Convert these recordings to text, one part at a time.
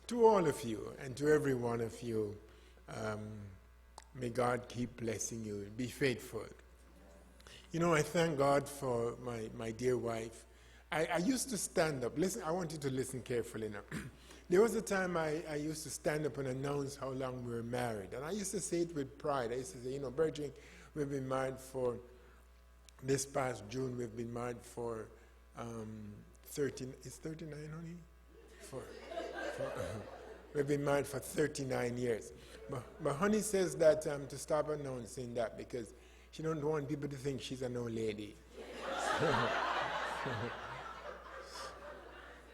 To all of you and to every one of you, may God keep blessing you. Be faithful. You know, I thank God for my dear wife. I used to stand up. Listen, I want you to listen carefully now. There was a time I used to stand up and announce how long we were married. And I used to say it with pride. I used to say, you know, Virgin, we've been married for, this past June, we've been married for 13, is 39, honey? We've been married for 39 years. But honey says that to stop announcing that because she don't want people to think she's an old lady.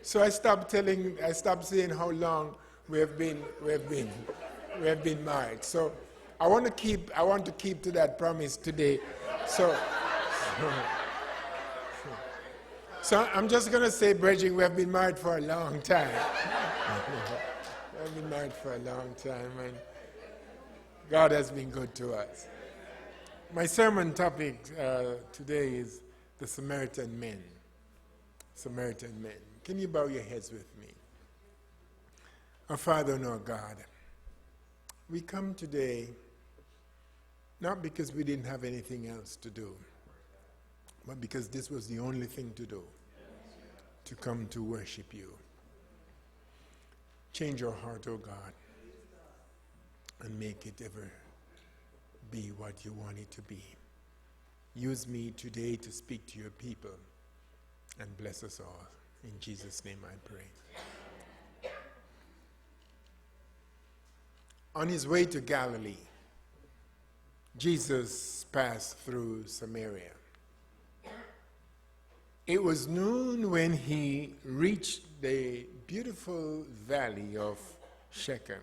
So I stopped saying how long we have been married. So I want to keep to that promise today. So I'm just going to say, Bridget, we have been married for a long time. We have been married for a long time, and God has been good to us. My sermon topic today is the Samaritan men. Samaritan men. Can you bow your heads with me? Our Father and our God, we come today not because we didn't have anything else to do, but because this was the only thing to do, to come to worship you. Change our heart, oh God, and make it ever be what you want it to be. Use me today to speak to your people and bless us all. In Jesus' name I pray. On his way to Galilee, Jesus passed through Samaria. It was noon when he reached the beautiful valley of Shechem.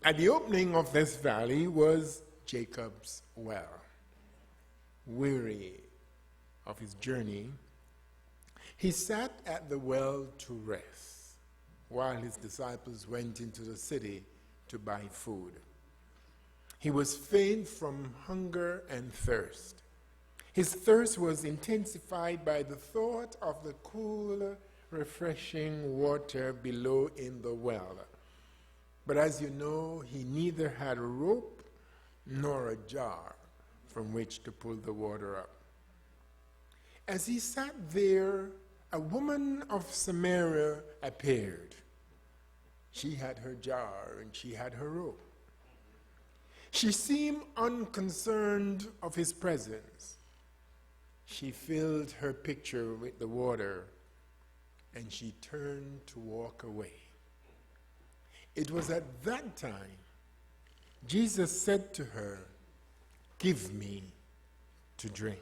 At the opening of this valley was Jacob's well. Weary of his journey, he sat at the well to rest, while his disciples went into the city to buy food. He was faint from hunger and thirst. His thirst was intensified by the thought of the cool, refreshing water below in the well. But as you know, he neither had a rope nor a jar from which to pull the water up. As he sat there, a woman of Samaria appeared. She had her jar and she had her rope. She seemed unconcerned of his presence. She filled her pitcher with the water and she turned to walk away. It was at that time Jesus said to her, "Give me to drink."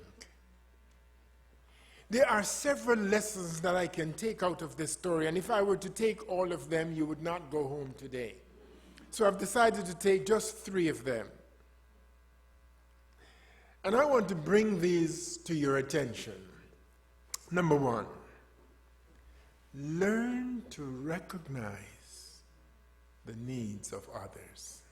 There are several lessons that I can take out of this story, and if I were to take all of them, you would not go home today. So I've decided to take just 3 of them. And I want to bring these to your attention. Number 1, learn to recognize the needs of others.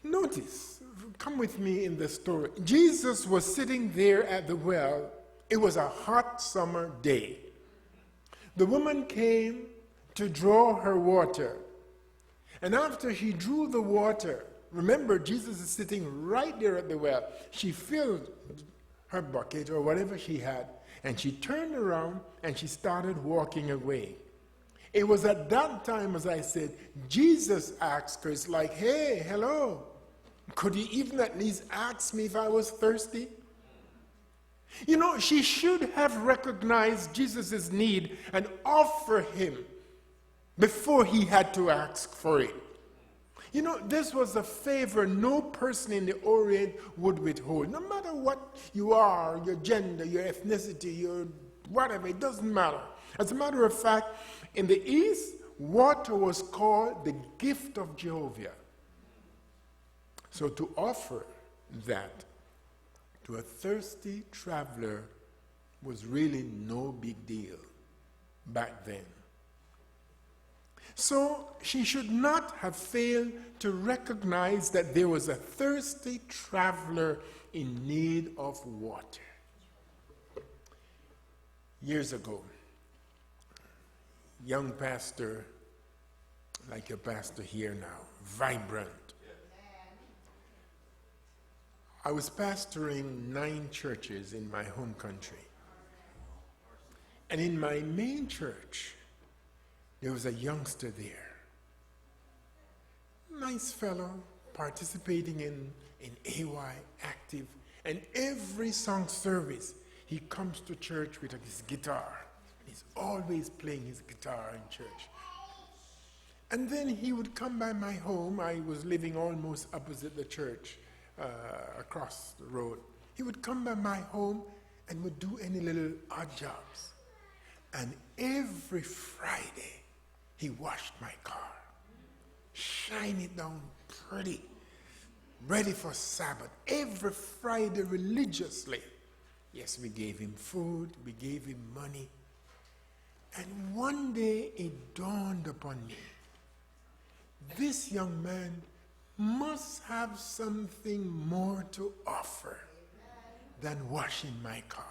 Notice, come with me in the story. Jesus was sitting there at the well. It was a hot summer day. The woman came to draw her water. And after he drew the water, remember, Jesus is sitting right there at the well. She filled her bucket or whatever she had, and she turned around and she started walking away. It was at that time, as I said, Jesus asked her, it's like, hey, hello. Could you even at least ask me if I was thirsty? You know, she should have recognized Jesus' need and offered him before he had to ask for it. You know, this was a favor no person in the Orient would withhold. No matter what you are, your gender, your ethnicity, your whatever, it doesn't matter. As a matter of fact, in the East, water was called the gift of Jehovah. So to offer that to a thirsty traveler was really no big deal back then. So she should not have failed to recognize that there was a thirsty traveler in need of water. Years ago, young pastor, like your pastor here now, vibrant. I was pastoring 9 churches in my home country. And in my main church, there was a youngster there. Nice fellow, participating in AY, active. And every song service, he comes to church with his guitar. He's always playing his guitar in church. And then he would come by my home. I was living almost opposite the church, across the road. He would come by my home and would do any little odd jobs. And every Friday, he washed my car, shine it down pretty, ready for Sabbath. Every Friday religiously. Yes, we gave him food, we gave him money. And one day it dawned upon me, this young man must have something more to offer than washing my car.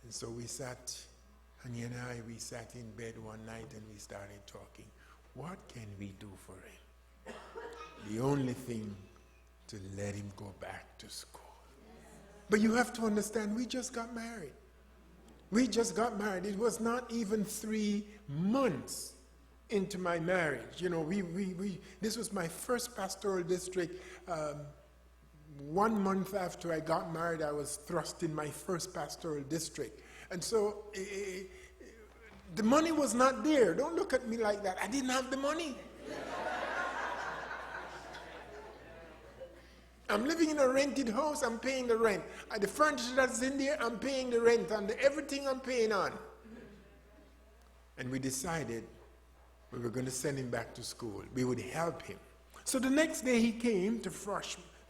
And so we sat, Honey and I, we sat in bed one night and we started talking. What can we do for him? The only thing, to let him go back to school. But you have to understand, we just got married. We just got married. It was not even 3 months into my marriage. You know, this was my first pastoral district. 1 month after I got married, I was thrust in my first pastoral district. And so the money was not there. Don't look at me like that. I didn't have the money. I'm living in a rented house, I'm paying the rent. The furniture that's in there, I'm paying the rent on. Everything I'm paying on. And we decided we were going to send him back to school. We would help him. So the next day he came to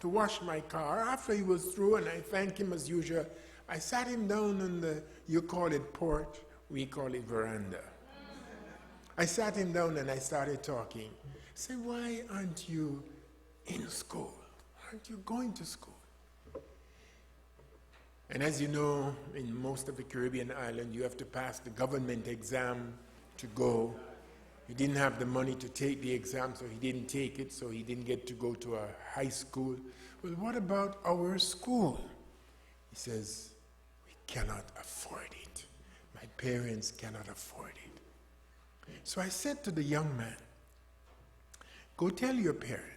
wash my car. After he was through, and I thanked him as usual, I sat him down on the, you call it porch, we call it veranda. I sat him down and I started talking. I said, why aren't you in school? Aren't you going to school? And as you know, in most of the Caribbean islands, you have to pass the government exam to go. He didn't have the money to take the exam, so he didn't take it, so he didn't get to go to a high school. Well, what about our school? He says, we cannot afford it. My parents cannot afford it. So I said to the young man, go tell your parents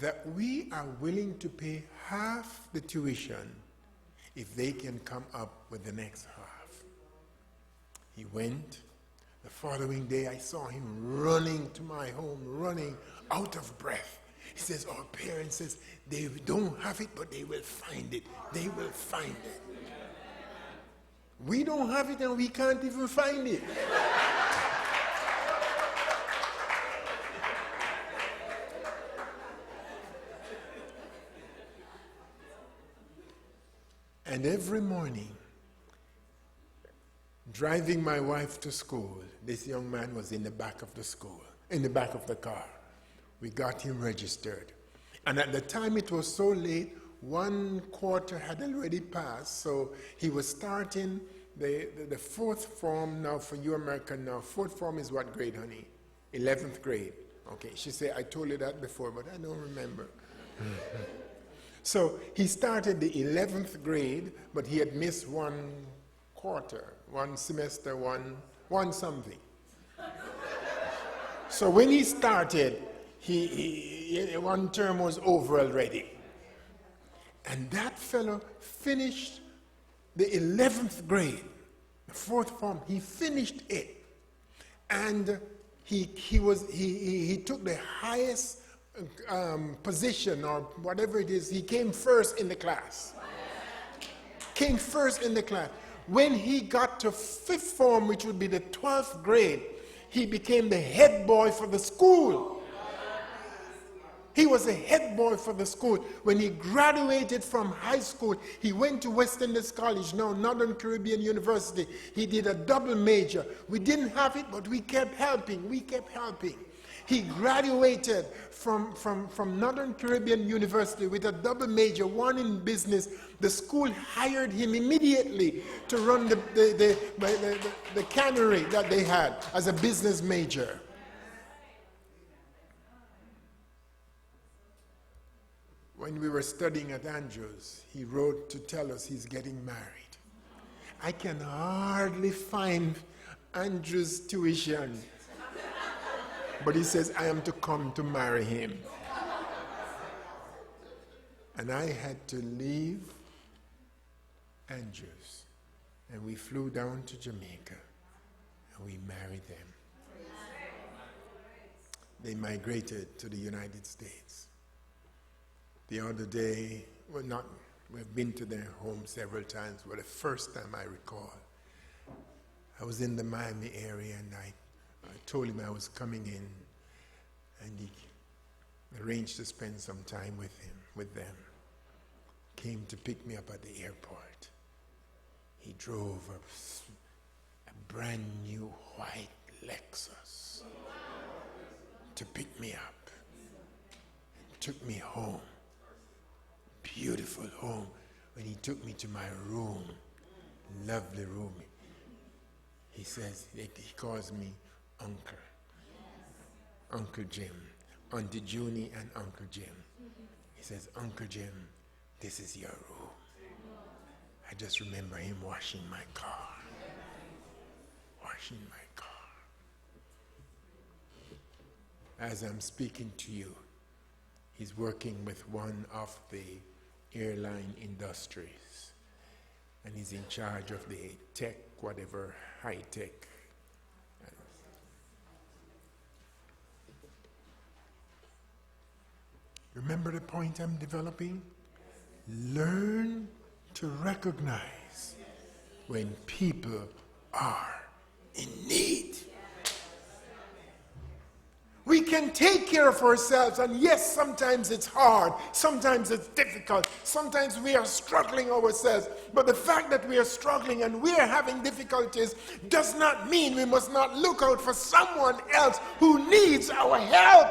that we are willing to pay half the tuition if they can come up with the next half. He went. The following day I saw him running to my home, running out of breath. He says, our parents says, they don't have it, but they will find it. They will find it. We don't have it and we can't even find it. And every morning, driving my wife to school, this young man was in the back of the school, in the back of the car. We got him registered. And at the time it was so late, 1 quarter had already passed, so he was starting the 4th form now for you American now. 4th form is what grade, honey? 11th grade. Okay, she said, I told you that before, but I don't remember. So he started the 11th grade, but he had missed 1 quarter, 1 semester, one something. So when he started, he 1 term was over already. And that fellow finished the 11th grade, the 4th form. He finished it. And he took the highest position or whatever it is. He came first in the class. Came first in the class. When he got to 5th form, which would be the 12th grade, he became the head boy for the school. He was a head boy for the school. When he graduated from high school, he went to West Indies College, now Northern Caribbean University. He did a double major. We didn't have it, but we kept helping. We kept helping. He graduated from Northern Caribbean University with a double major, one in business. The school hired him immediately to run the cannery that they had as a business major. When we were studying at Andrews, he wrote to tell us he's getting married. I can hardly find Andrew's tuition. But he says, I am to come to marry him. And I had to leave Andrews. And we flew down to Jamaica. And we married them. They migrated to the United States. The other day, we've been to their home several times, but the first time I recall, I was in the Miami area and I told him I was coming in, and he arranged to spend some time with them. Came to pick me up at the airport. He drove a brand new white Lexus to pick me up. Took me home. Beautiful home. When he took me to my room, lovely room, he says, he calls me Uncle. Uncle Jim. Auntie Junie and Uncle Jim. He says, Uncle Jim, this is your room. I just remember him washing my car. Washing my car. As I'm speaking to you, he's working with one of the airline industries. And he's in charge of the tech, whatever, high tech. Remember the point I'm developing? Learn to recognize when people are in need. We can take care of ourselves, and yes, sometimes it's hard, sometimes it's difficult, sometimes we are struggling ourselves, but the fact that we are struggling and we are having difficulties does not mean we must not look out for someone else who needs our help.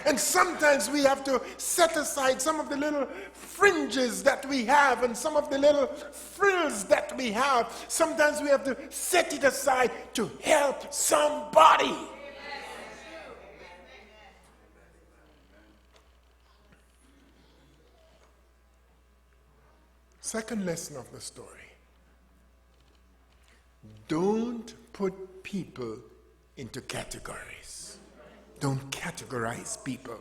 And sometimes we have to set aside some of the little fringes that we have and some of the little frills that we have. Sometimes we have to set it aside to help somebody. Second lesson of the story. Don't put people into categories. Don't categorize people.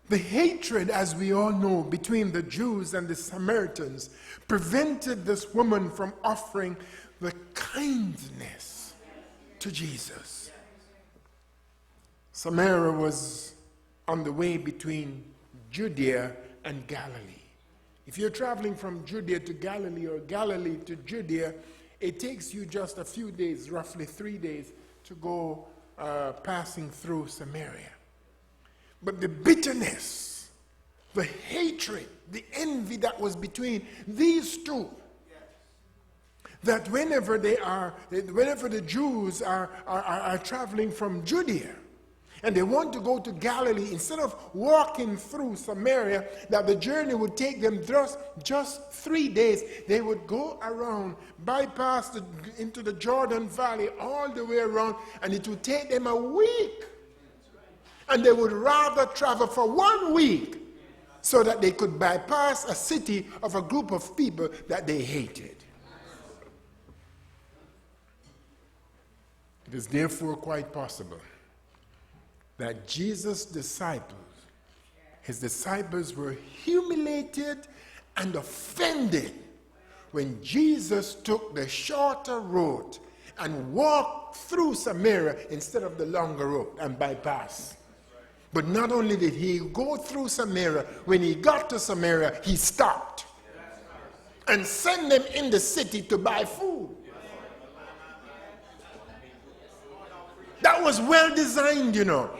The hatred, as we all know, between the Jews and the Samaritans prevented this woman from offering the kindness to Jesus. Samaria was on the way between Judea and Galilee. If you're traveling from Judea to Galilee or Galilee to Judea, it takes you just a few days, roughly 3 days, to go passing through Samaria. But the bitterness, the hatred, the envy that was between these two, that whenever the Jews are traveling from Judea and they want to go to Galilee, instead of walking through Samaria, that the journey would take them just 3 days, they would go around, bypass into the Jordan Valley all the way around, and it would take them a week. And they would rather travel for 1 week so that they could bypass a city of a group of people that they hated. It is therefore quite possible that Jesus' disciples were humiliated and offended when Jesus took the shorter road and walked through Samaria instead of the longer road and bypass. But not only did he go through Samaria, when he got to Samaria, he stopped and sent them in the city to buy food. That was well designed, you know.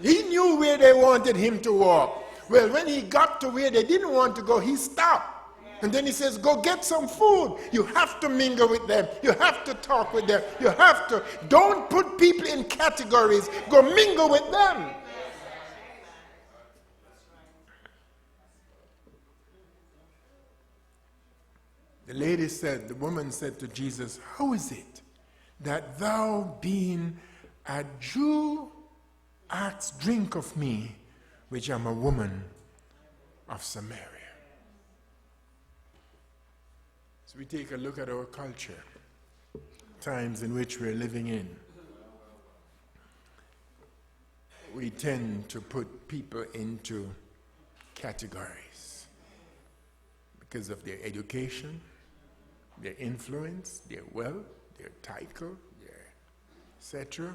He knew where they wanted him to walk. Well, when he got to where they didn't want to go, he stopped And then he says, go get some food. You have to mingle with them. You have to talk with them. You have to. Don't put people in categories. Go mingle with them. The woman said to Jesus, how is it that thou, being a Jew, askest drink of me, which am a woman of Samaria? So we take a look at our culture, times in which we're living in. We tend to put people into categories because of their education, their influence, their wealth, their title, their etc.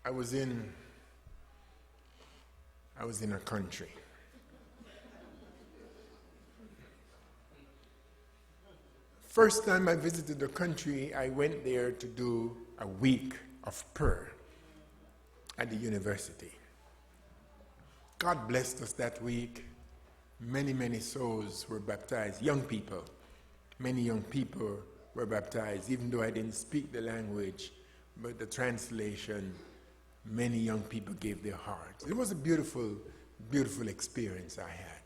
I was in a country. First time I visited the country, I went there to do a week of prayer at the university. God blessed us that week. Many, many souls were baptized, young people. Many young people were baptized, even though I didn't speak the language, but the translation, many young people gave their hearts. It was a beautiful, beautiful experience I had.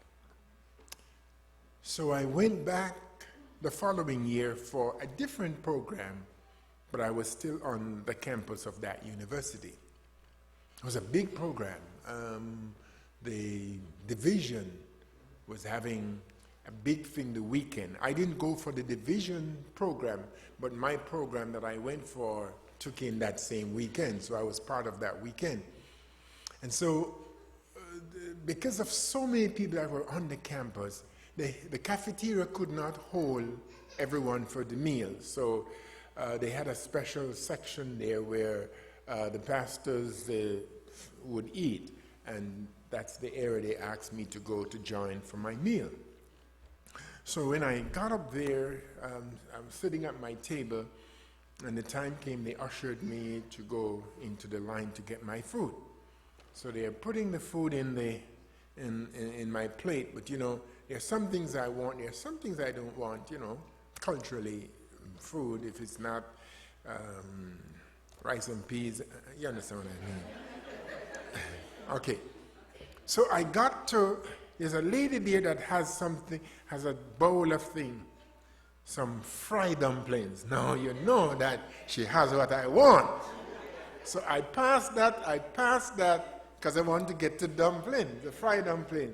So I went back the following year for a different program, but I was still on the campus of that university. It was a big program. The division was having a big thing the weekend. I didn't go for the division program, but my program that I went for took in that same weekend, so I was part of that weekend. And so, because of so many people that were on the campus, the cafeteria could not hold everyone for the meal. So they had a special section there where the pastors would eat, and that's the area they asked me to go to join for my meal. So when I got up there, I'm sitting at my table, and the time came, they ushered me to go into the line to get my food. So they're putting the food in my plate, but you know, there's some things I want, there's some things I don't want, you know, culturally, food, if it's not rice and peas, you understand what I mean. Okay, so I got to, there's a lady there that has something, has a bowl of thing, some fried dumplings. Now you know that she has what I want. So I passed that, because I want to get to dumpling, the fried dumpling.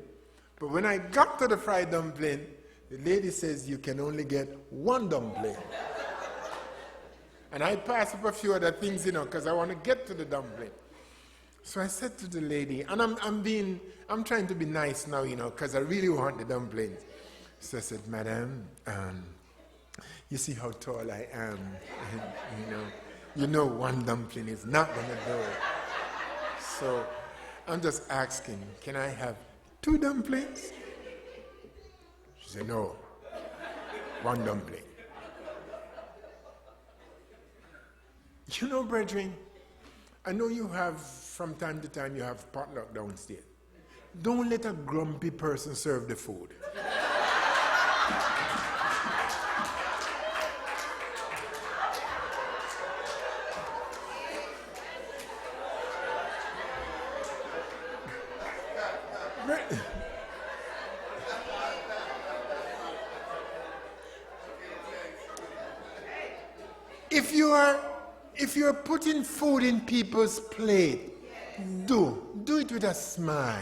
But when I got to the fried dumpling, the lady says you can only get one dumpling. And I passed up a few other things, you know, because I want to get to the dumpling. So I said to the lady, and I'm trying to be nice now, you know, because I really want the dumplings. So I said, Madam, you see how tall I am, you know one dumpling is not going to do it. So I'm just asking, can I have 2 dumplings? She said, no, 1 dumpling. You know, brethren, I know you have, from time to time, you have potluck downstairs. Don't let a grumpy person serve the food. If you're putting food in people's plate, do it with a smile.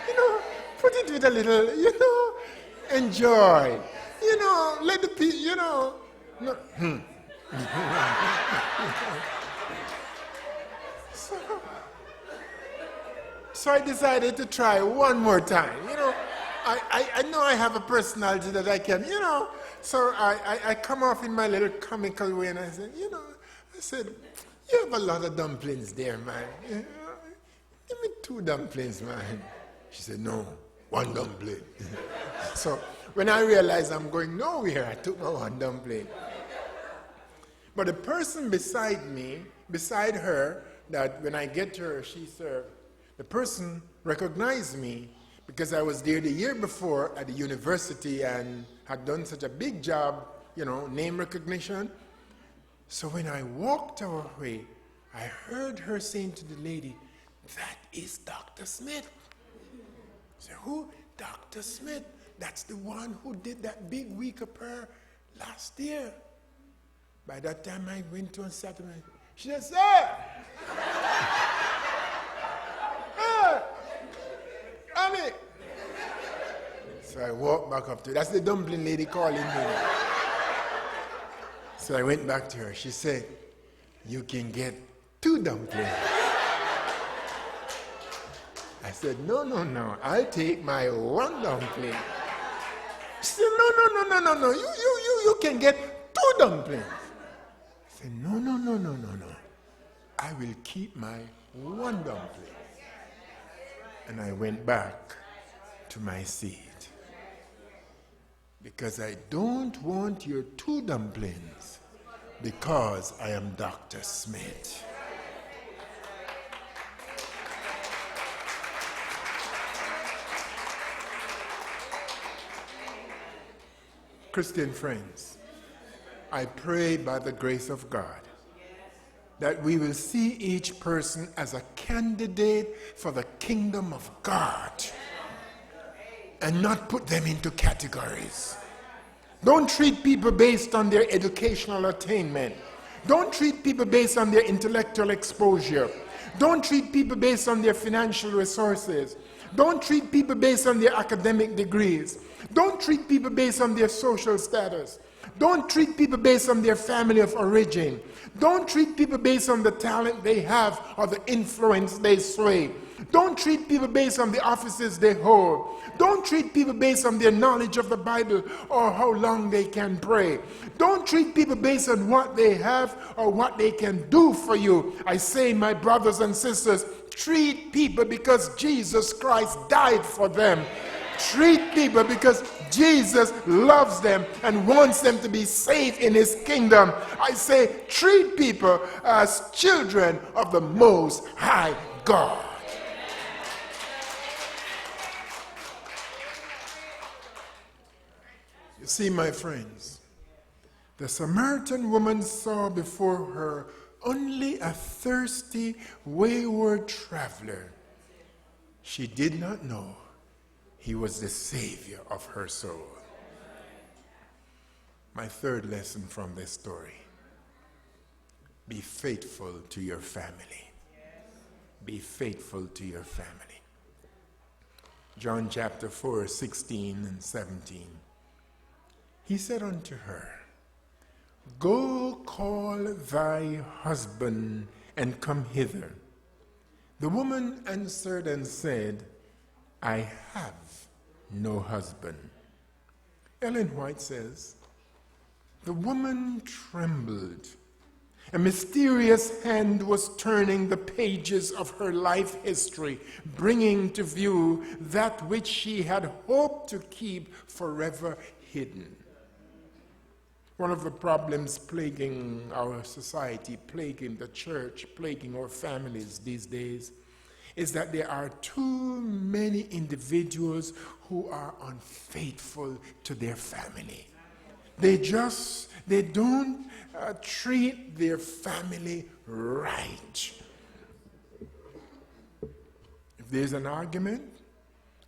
You know, put it with a little, you know, enjoy. You know, let the people, you know. No. So I decided to try one more time. You know, I know I have a personality that I can, you know. So I come off in my little comical way and I said, you know, I said, you have a lot of dumplings there, man. Give me 2 dumplings, man. She said, no, 1 dumpling. So when I realized I'm going nowhere, I took my 1 dumpling. But the person beside her, that when I get to her, she served, the person recognized me because I was there the year before at the university and had done such a big job, name recognition. So when I walked our way, I heard her saying to the lady, "That is Dr. Smith." I said, "Who? Dr. Smith. That's the one who did that big week of prayer last year." By that time, I went to and sat down. She said, "Sir!" Annie! So I walked back up to her. That's the dumpling lady calling me. So I went back to her. She said, "You can get 2 dumplings." I said, No. I'll take my 1 dumpling. She said, No. You can get 2 dumplings. I said, No. I will keep my 1 dumpling. And I went back to my seat. Because I don't want your 2 dumplings, because I am Dr. Smith. Christian friends, I pray by the grace of God that we will see each person as a candidate for the kingdom of God and not put them into categories. Don't treat people based on their educational attainment. Don't treat people based on their intellectual exposure. Don't treat people based on their financial resources. Don't treat people based on their academic degrees. Don't treat people based on their social status. Don't treat people based on their family of origin. Don't treat people based on the talent they have or the influence they sway. Don't treat people based on the offices they hold. Don't treat people based on their knowledge of the Bible or how long they can pray. Don't treat people based on what they have or what they can do for you. I say, my brothers and sisters, treat people because Jesus Christ died for them. Treat people because Jesus loves them and wants them to be saved in his kingdom. I say, treat people as children of the Most High God. You see, my friends, the Samaritan woman saw before her only a thirsty, wayward traveler. She did not know he was the Savior of her soul. My third lesson from this story: be faithful to your family. Be faithful to your family. John chapter 4, 16 and 17. He said unto her, "Go call thy husband and come hither." The woman answered and said, "I have no husband." Ellen White says, the woman trembled. A mysterious hand was turning the pages of her life history, bringing to view that which she had hoped to keep forever hidden. One of the problems plaguing our society, plaguing the church, plaguing our families these days, is that there are too many individuals who are unfaithful to their family. They don't treat their family right. If there's an argument,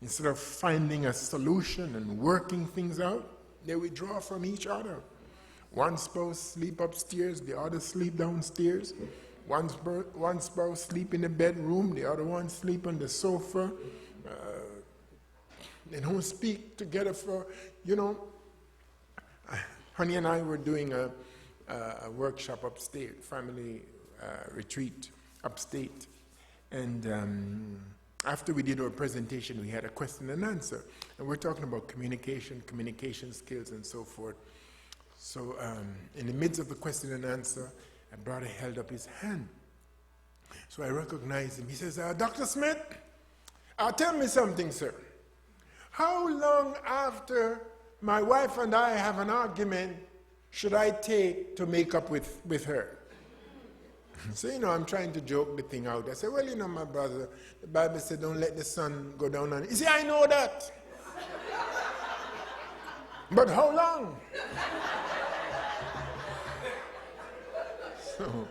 instead of finding a solution and working things out, they withdraw from each other. One spouse sleep upstairs, the other sleep downstairs. One spouse sleep in the bedroom, the other one sleep on the sofa. They don't speak together for, Honey and I were doing a workshop upstate, family retreat upstate. And after we did our presentation, we had a question and answer. And we're talking about communication skills, and so forth. So in the midst of the question and answer, a brother held up his hand. So I recognized him. He says, "Dr. Smith, tell me something, sir. How long after my wife and I have an argument should I take to make up with her?" So, I'm trying to joke the thing out. I said, well, my brother, the Bible said don't let the sun go down on it. He said, I know that. But how long? So,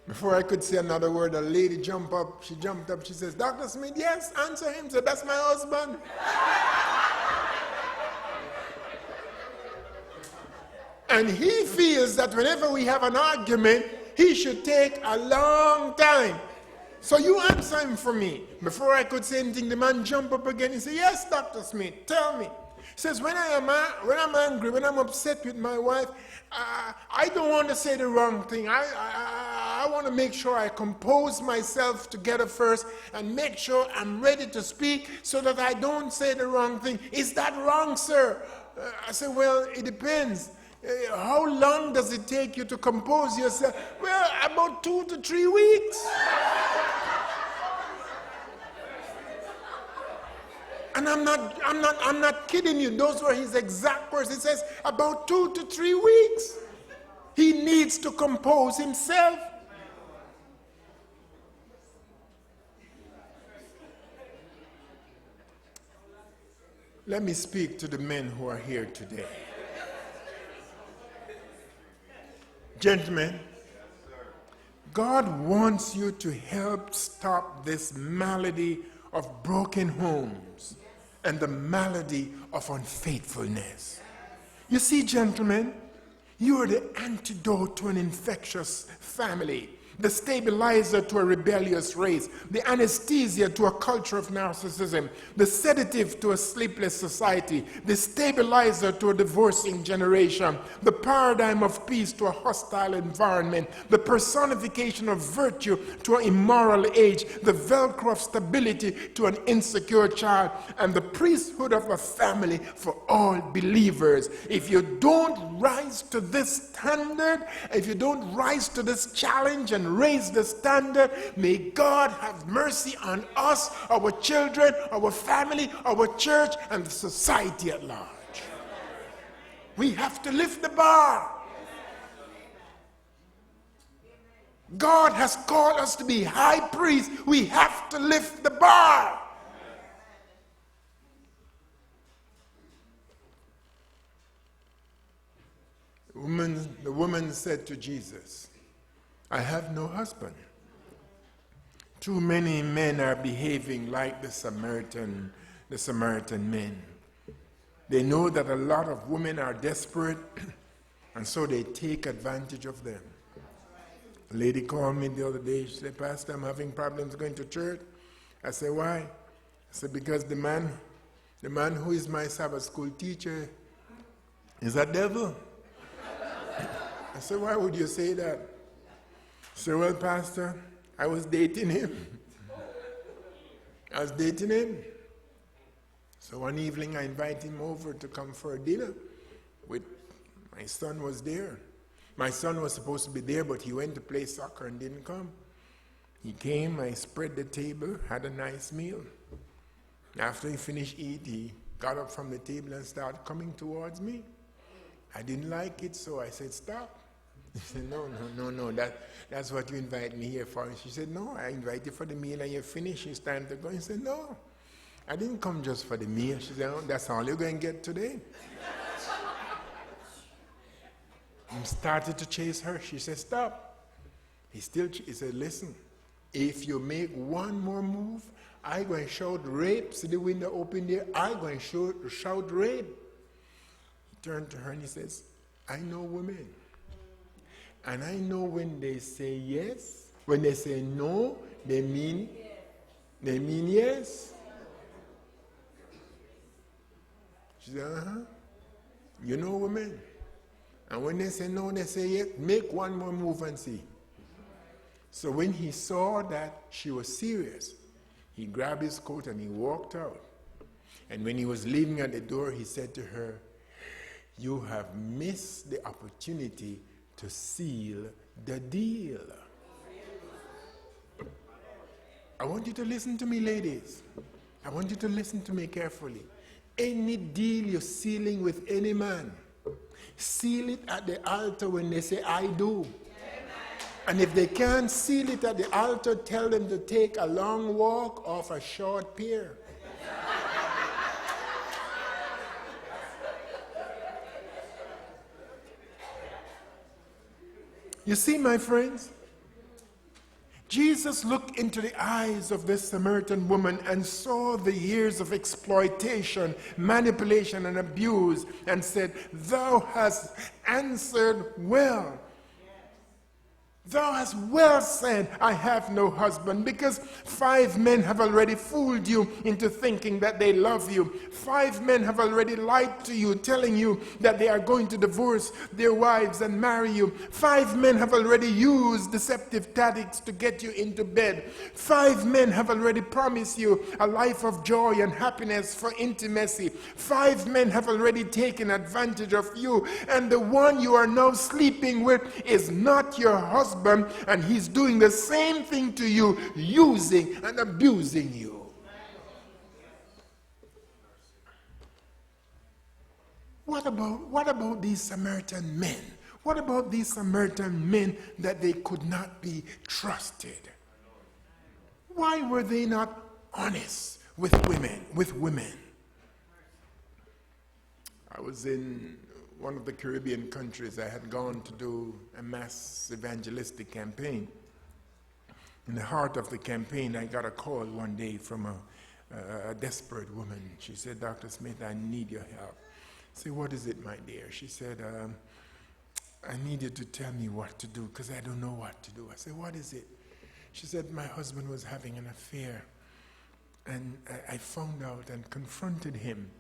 before I could say another word, a lady jumped up. She jumped up. She says, Dr. Smith, yes, answer him. So that's my husband. And he feels that whenever we have an argument, he should take a long time. So you answer him for me. Before I could say anything, the man jumped up again. He said, yes, Dr. Smith, tell me. He says, when I'm angry, when I'm upset with my wife, I don't want to say the wrong thing. I want to make sure I compose myself together first and make sure I'm ready to speak so that I don't say the wrong thing. Is that wrong, sir? I said, well, it depends. How long does it take you to compose yourself? Well, about 2 to 3 weeks. And I'm not kidding you. Those were his exact words. He says about 2 to 3 weeks. He needs to compose himself. Let me speak to the men who are here today. Gentlemen, God wants you to help stop this malady of broken homes and the malady of unfaithfulness. You see, gentlemen, you are the antidote to an infectious family, the stabilizer to a rebellious race, the anesthesia to a culture of narcissism, the sedative to a sleepless society, the stabilizer to a divorcing generation, the paradigm of peace to a hostile environment, the personification of virtue to an immoral age, the velcro of stability to an insecure child, and the priesthood of a family for all believers. If you don't rise to this standard, if you don't rise to this challenge and raise the standard, may God have mercy on us, our children, our family, our church, and the society at large. We have to lift the bar. God has called us to be high priests. We have to lift the bar. The woman said to Jesus, I have no husband. Too many men are behaving like the Samaritan men. They know that a lot of women are desperate, and so they take advantage of them. A lady called me the other day. She said, Pastor, I'm having problems going to church. I said, why? I said, because the man who is my Sabbath school teacher is a devil. I said, why would you say that? She said, well, Pastor, I was dating him. So one evening I invited him over to come for a dinner. My son was there. My son was supposed to be there, but he went to play soccer and didn't come. He came, I spread the table, had a nice meal. After he finished eating, he got up from the table and started coming towards me. I didn't like it, so I said, stop. He said, no, that's what you invite me here for. And she said, no, I invite you for the meal and you finish, it's time to go. He said, no, I didn't come just for the meal. She said, oh, that's all you're going to get today. He started to chase her. She said, stop. He said, listen, if you make one more move, I'm going to shout rape. See the window open there? I'm going to shout rape. He turned to her and he says, I know women. And I know when they say yes, when they say no, they mean yes. She said, you know women. And when they say no, they say yes. Make one more move and see. So when he saw that she was serious, he grabbed his coat and he walked out. And when he was leaving at the door, he said to her, you have missed the opportunity to seal the deal. I want you to listen to me, ladies. I want you to listen to me carefully. Any deal you're sealing with any man, seal it at the altar when they say, I do. And if they can't seal it at the altar, tell them to take a long walk off a short pier. You see, my friends, Jesus looked into the eyes of this Samaritan woman and saw the years of exploitation, manipulation, and abuse, and said, "Thou hast answered well. Thou hast well said, I have no husband," because 5 men have already fooled you into thinking that they love you. 5 men have already lied to you, telling you that they are going to divorce their wives and marry you. 5 men have already used deceptive tactics to get you into bed. 5 men have already promised you a life of joy and happiness for intimacy. 5 men have already taken advantage of you, and the one you are now sleeping with is not your husband. And he's doing the same thing to you, using and abusing you. What about these Samaritan men? What about these Samaritan men that they could not be trusted? Why were they not honest with women? I was in one of the Caribbean countries. I had gone to do a mass evangelistic campaign. In the heart of the campaign, I got a call one day from a desperate woman. She said, "Dr. Smith, I need your help." I said, "What is it, my dear?" She said, "I need you to tell me what to do because I don't know what to do." I said, "What is it?" She said, "My husband was having an affair, and I found out and confronted him.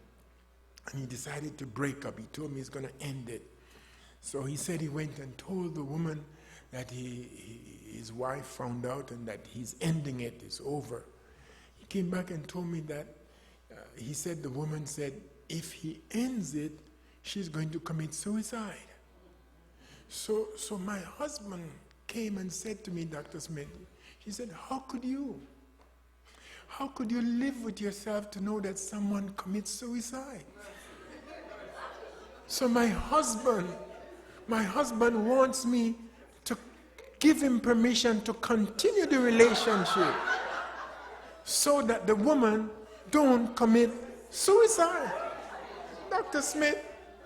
And he decided to break up. He told me he's going to end it. So he said he went and told the woman that his wife found out and that he's ending it, it's over. He came back and told me that he said the woman said if he ends it, she's going to commit suicide. So my husband came and said to me, Dr. Smith, he said, how could you live with yourself to know that someone commits suicide? So my husband wants me to give him permission to continue the relationship so that the woman don't commit suicide. Dr. Smith,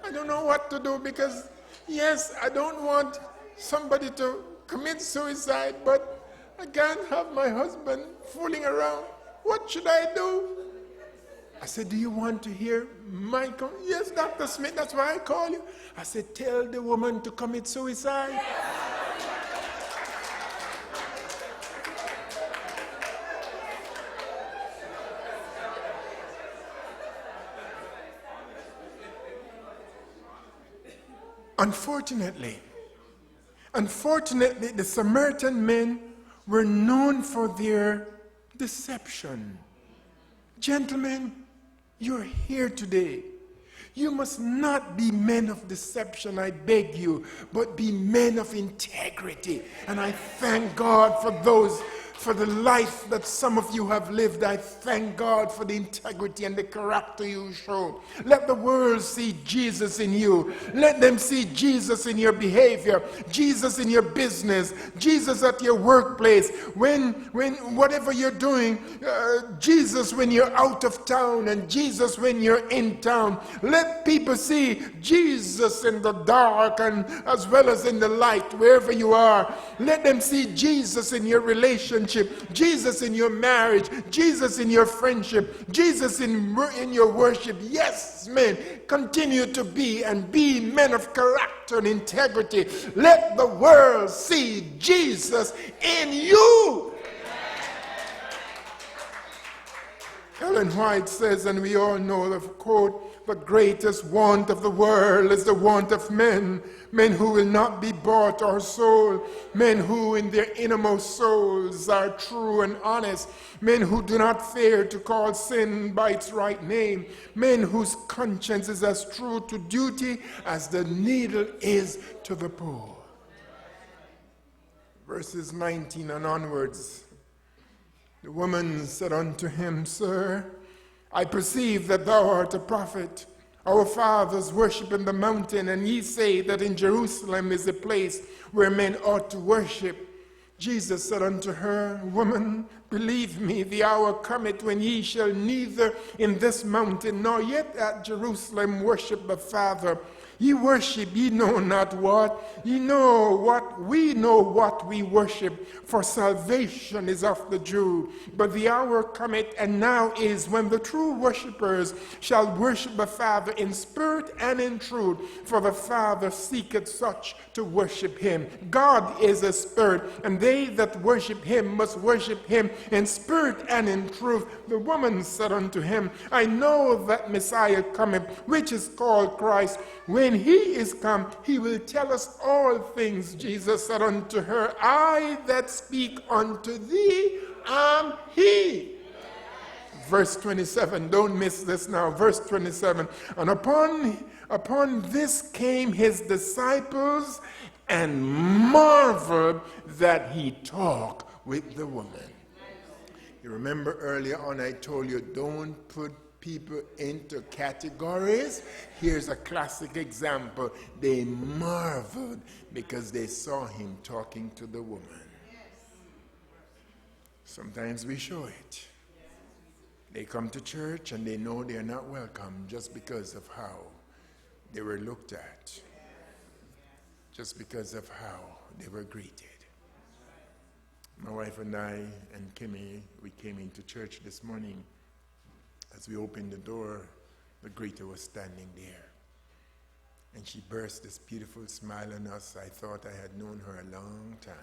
I don't know what to do because, yes, I don't want somebody to commit suicide, but I can't have my husband fooling around. What should I do? I said, do you want to hear my Yes, Dr. Smith, that's why I call you. I said, tell the woman to commit suicide. Unfortunately, the Samaritan men were known for their deception. Gentlemen, you're here today. You must not be men of deception, I beg you, but be men of integrity. And I thank God for the life that some of you have lived. I thank God for the integrity and the character you show. Let the world see Jesus in you. Let them see Jesus in your behavior, Jesus in your business, Jesus at your workplace. When whatever you're doing, Jesus when you're out of town and Jesus when you're in town. Let people see Jesus in the dark and as well as in the light, wherever you are. Let them see Jesus in your relationship, Jesus in your marriage, Jesus in your friendship, Jesus in your worship. Yes, men, continue to be men of character and integrity. Let the world see Jesus in you. Ellen White says, and we all know the quote, the greatest want of the world is the want of men who will not be bought or sold, men who in their innermost souls are true and honest, men who do not fear to call sin by its right name, men whose conscience is as true to duty as the needle is to the pole. Verses 19 and onwards. The woman said unto him, Sir, I perceive that thou art a prophet. Our fathers worship in the mountain, and ye say that in Jerusalem is a place where men ought to worship. Jesus said unto her, Woman, believe me, the hour cometh when ye shall neither in this mountain nor yet at Jerusalem worship the Father. Ye worship, ye know not what. Ye know what we worship, for salvation is of the Jew. But the hour cometh, and now is, when the true worshippers shall worship the Father in spirit and in truth, for the Father seeketh such to worship him. God is a spirit, and they that worship him must worship him in spirit and in truth. The woman said unto him, I know that Messiah cometh, which is called Christ. When he is come, he will tell us all things. Jesus said unto her, I that speak unto thee am he. Verse 27, don't miss this now. Verse 27, and upon this came his disciples and marveled that he talked with the woman. You remember earlier on I told you, don't put people into categories. Here's a classic example. They marveled because they saw him talking to the woman. Sometimes we show it. They come to church and they know they're not welcome just because of how they were looked at, just because of how they were greeted. My wife and I and Kimmy, we came into church this morning. As we opened the door, the greeter was standing there. And she burst this beautiful smile on us. I thought I had known her a long time.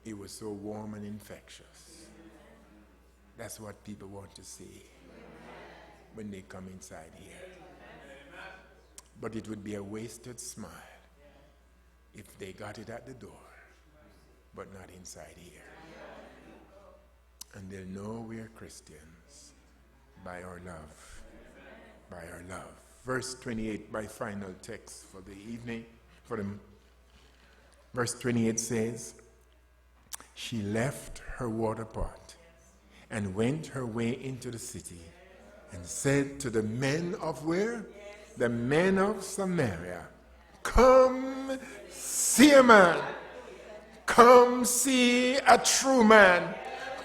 It was so warm and infectious. That's what people want to see when they come inside here. But it would be a wasted smile if they got it at the door, but not inside here. And they'll know we are Christians by our love. By our love. Verse 28, my final text for the evening. Verse 28 says, she left her water pot and went her way into the city and said to the men of where? The men of Samaria, come see a man. Come see a true man.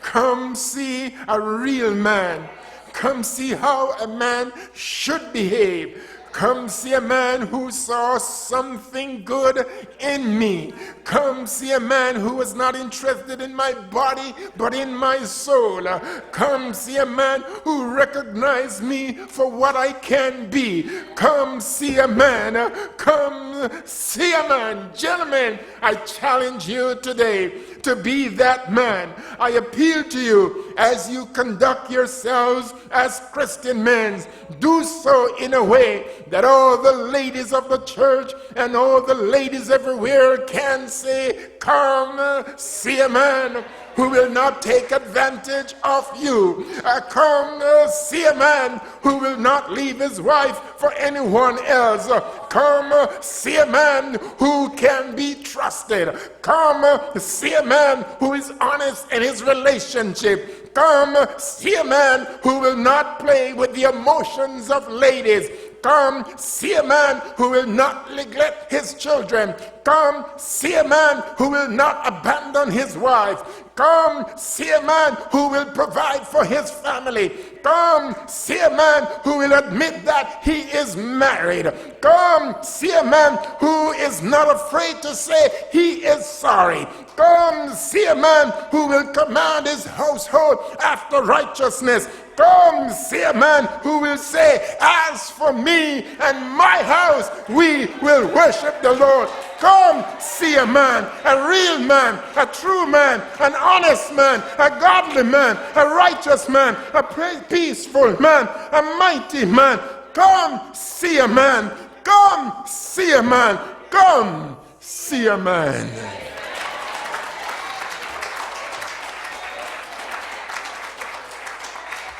Come see a real man. Come see how a man should behave. Come see a man who saw something good in me. Come see a man who was not interested in my body, but in my soul. Come see a man who recognized me for what I can be. Come see a man. Come see a man. Gentlemen, I challenge you today to be that man. I appeal to you as you conduct yourselves as Christian men. Do so in a way that all the ladies of the church and all the ladies everywhere can say, come see a man who will not take advantage of you. Come see a man who will not leave his wife for anyone else. Come see a man who can be trusted. Come see a man who is honest in his relationship. Come see a man who will not play with the emotions of ladies. Come see a man who will not neglect his children. Come see a man who will not abandon his wife. Come see a man who will provide for his family. Come see a man who will admit that he is married. Come see a man who is not afraid to say he is sorry. Come see a man who will command his household after righteousness. Come see a man who will say, as for me and my house, we will worship the Lord. Come see a man, a real man, a true man, an honest man, a godly man, a righteous man, a peaceful man, a mighty man. Come see a man. Come see a man. Come see a man.